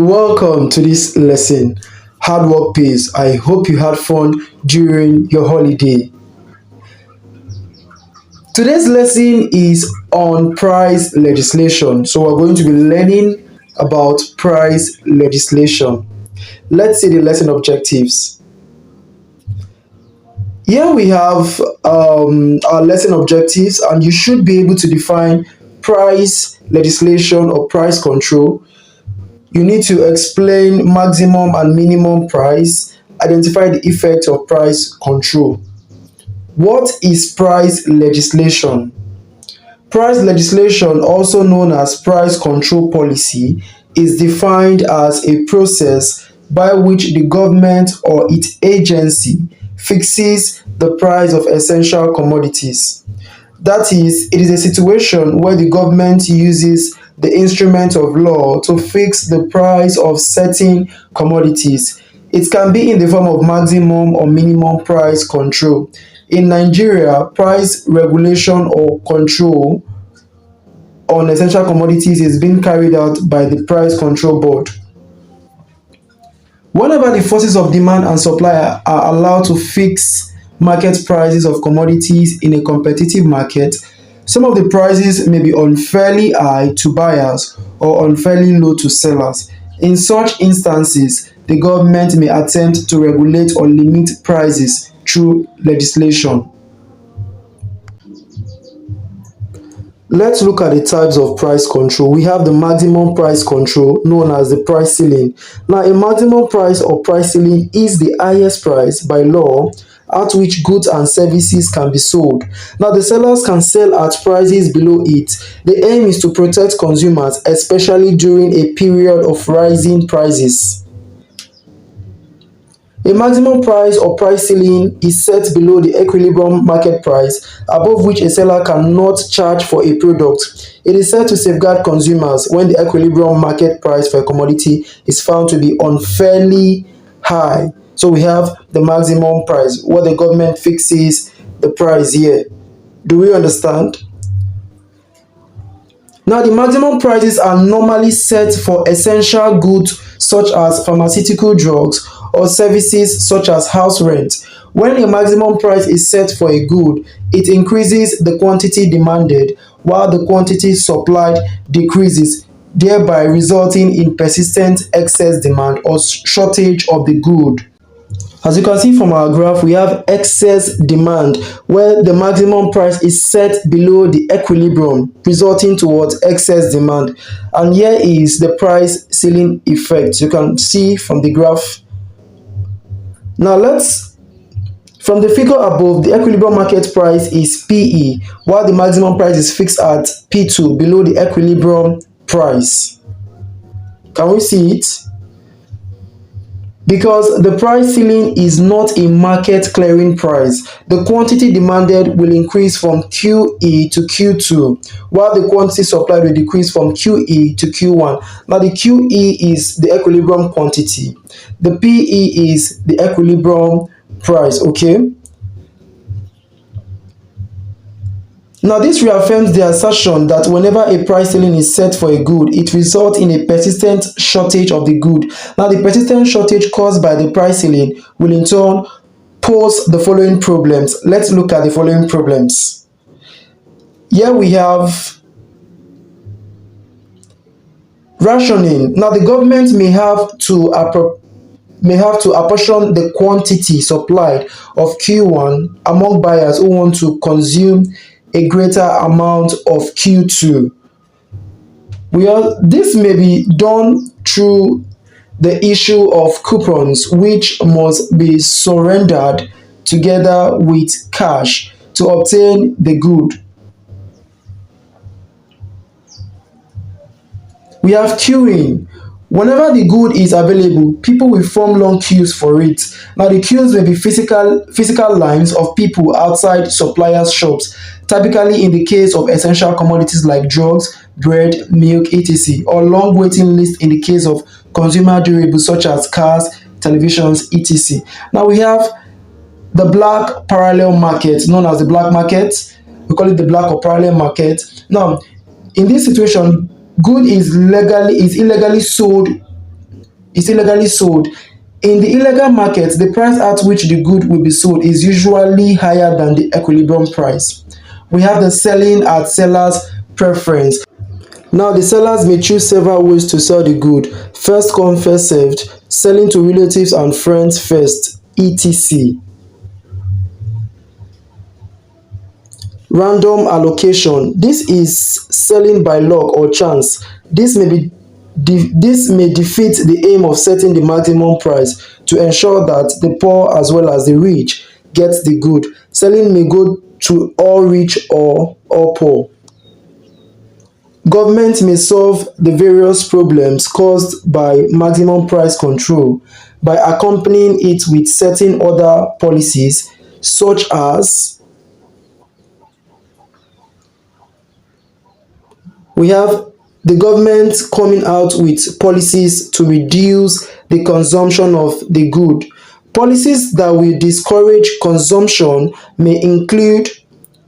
welcome to this lesson. Hard work pays. I hope you had fun during your holiday. Today's lesson is on price legislation. So, we're going to be learning about price legislation. Let's see the lesson objectives. Here we have our lesson objectives, and you should be able to define price legislation or price control. You need to explain maximum and minimum price, identify the effect of price control. What is price legislation? Price legislation, also known as price control policy, is defined as a process by which the government or its agency fixes the price of essential commodities. That is, it is a situation where the government uses the instrument of law to fix the price of certain commodities. It can be in the form of maximum or minimum price control. In Nigeria, price regulation or control on essential commodities is being carried out by the Price Control Board. Whenever the forces of demand and supply are allowed to fix market prices of commodities in a competitive market, some of the prices may be unfairly high to buyers or unfairly low to sellers. In such instances, the government may attempt to regulate or limit prices through legislation. Let's look at the types of price control. We have the maximum price control, known as the price ceiling. Now, a maximum price or price ceiling is the highest price by law at which goods and services can be sold. Now, the sellers can sell at prices below it. The aim is to protect consumers, especially during a period of rising prices. A maximum price or price ceiling is set below the equilibrium market price, above which a seller cannot charge for a product. It is set to safeguard consumers when the equilibrium market price for a commodity is found to be unfairly high. So we have the maximum price, where the government fixes the price here. Do we understand? Now, the maximum prices are normally set for essential goods such as pharmaceutical drugs or services such as house rent. When a maximum price is set for a good, it increases the quantity demanded while the quantity supplied decreases, thereby resulting in persistent excess demand or shortage of the good. As you can see from our graph, we have excess demand where the maximum price is set below the equilibrium, resulting towards excess demand. And here is the price ceiling effect. You can see from the graph. Now from the figure above, the equilibrium market price is PE, while the maximum price is fixed at P2, below the equilibrium price. Can we see it? Because the price ceiling is not a market clearing price, the quantity demanded will increase from QE to Q2, while the quantity supplied will decrease from QE to Q1. Now, the QE is the equilibrium quantity, the PE is the equilibrium price, okay? Now, this reaffirms the assertion that whenever a price ceiling is set for a good, it results in a persistent shortage of the good. Now, the persistent shortage caused by the price ceiling will in turn pose the following problems. Let's look at the following problems. Here we have rationing. Now, the government may have to apportion the quantity supplied of Q1 among buyers who want to consume a greater amount of Q2. This may be done through the issue of coupons, which must be surrendered together with cash to obtain the good. We have queuing. Whenever the good is available, people will form long queues for it. Now, the queues may be physical lines of people outside suppliers' shops, typically in the case of essential commodities like drugs, bread, milk, etc., or long waiting lists in the case of consumer durables such as cars, televisions, etc. Now, we have the black parallel market, known as the black market. We call it the black or parallel market. Now, in this situation, good is illegally sold is illegally sold. In the illegal market, the price at which the good will be sold is usually higher than the equilibrium price. We have the selling at seller's preference. Now, the sellers may choose several ways to sell the good: first come, first served, selling to relatives and friends first, etc. Random allocation. This is selling by luck or chance. This may defeat the aim of setting the maximum price to ensure that the poor as well as the rich get the good. Selling may go to all rich or all poor. Government may solve the various problems caused by maximum price control by accompanying it with certain other policies, such as we have the government coming out with policies to reduce the consumption of the good. Policies that will discourage consumption may include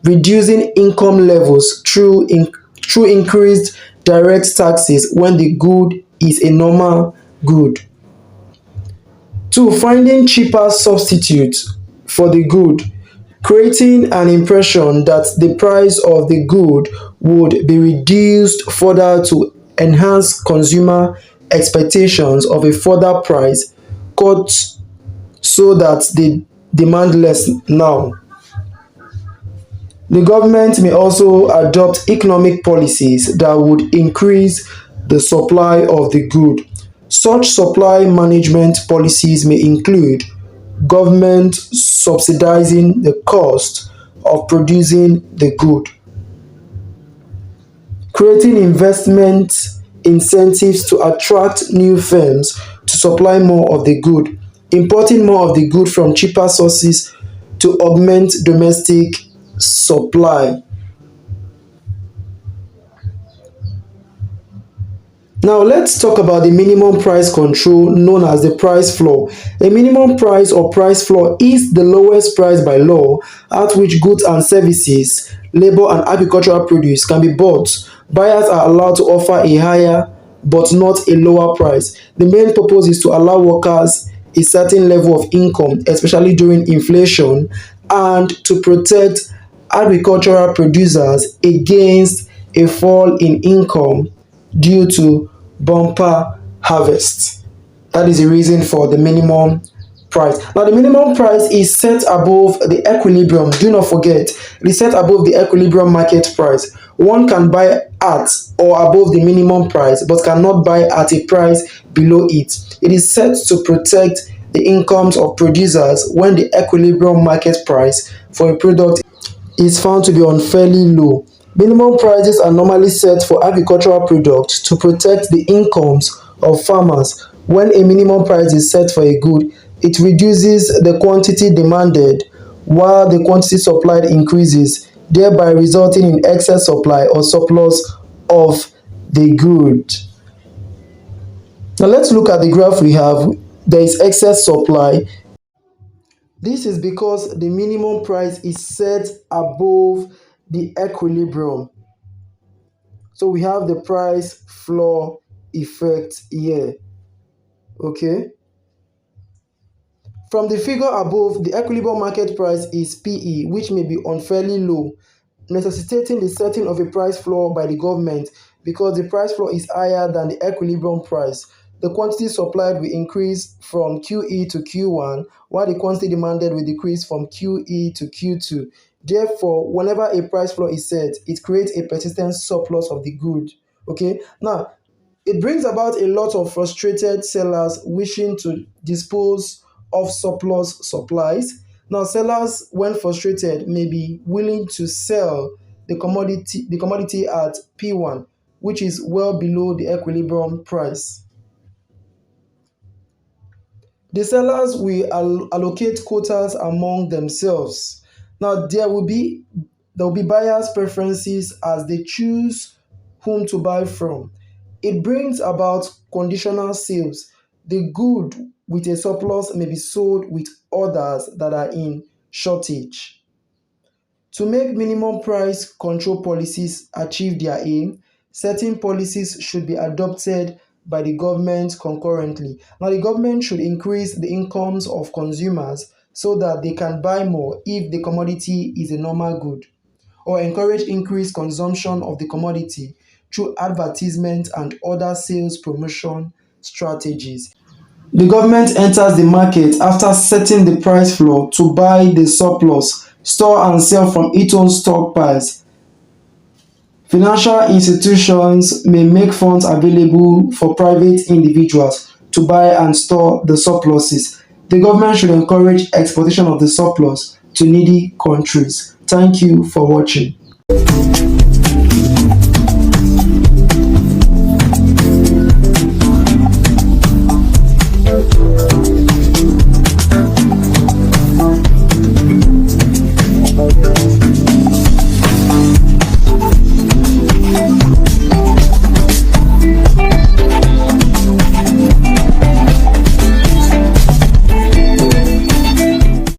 reducing income levels through increased direct taxes when the good is a normal good. Two, finding cheaper substitutes for the good, creating an impression that the price of the good would be reduced further to enhance consumer expectations of a further price cut so that they demand less now. The government may also adopt economic policies that would increase the supply of the good. Such supply management policies may include government subsidizing the cost of producing the good, creating investment incentives to attract new firms to supply more of the good, importing more of the good from cheaper sources to augment domestic supply. Now let's talk about the minimum price control known as the price floor. A minimum price or price floor is the lowest price by law at which goods and services, labor and agricultural produce can be bought. Buyers are allowed to offer a higher but not a lower price. The main purpose is to allow workers a certain level of income, especially during inflation, and to protect agricultural producers against a fall in income due to bumper harvest. That is the reason for the minimum price. Now, the minimum price is set above the equilibrium. Do not forget, it is set above the equilibrium market price. One can buy at or above the minimum price, but cannot buy at a price below it. It is set to protect the incomes of producers when the equilibrium market price for a product is found to be unfairly low. Minimum prices are normally set for agricultural products to protect the incomes of farmers. When a minimum price is set for a good, it reduces the quantity demanded while the quantity supplied increases, thereby resulting in excess supply or surplus of the good. Now let's look at the graph we have. There is excess supply. This is because the minimum price is set above the equilibrium. So we have the price floor effect here. Okay. From the figure above, the equilibrium market price is PE, which may be unfairly low, necessitating the setting of a price floor by the government because the price floor is higher than the equilibrium price. The quantity supplied will increase from QE to Q1, while the quantity demanded will decrease from QE to Q2. Therefore, whenever a price floor is set, it creates a persistent surplus of the good. Okay, now it brings about a lot of frustrated sellers wishing to dispose of surplus supplies. Now, sellers, when frustrated, may be willing to sell the commodity at P1, which is well below the equilibrium price. The sellers will allocate quotas among themselves. Now, there will be buyers' preferences as they choose whom to buy from. It brings about conditional sales. The good with a surplus may be sold with others that are in shortage. To make minimum price control policies achieve their aim, certain policies should be adopted by the government concurrently. Now, the government should increase the incomes of consumers so that they can buy more if the commodity is a normal good, or encourage increased consumption of the commodity through advertisement and other sales promotion strategies. The government enters the market after setting the price floor to buy the surplus, store and sell from its own stockpiles. Financial institutions may make funds available for private individuals to buy and store the surpluses. The government should encourage exportation of the surplus to needy countries. Thank you for watching.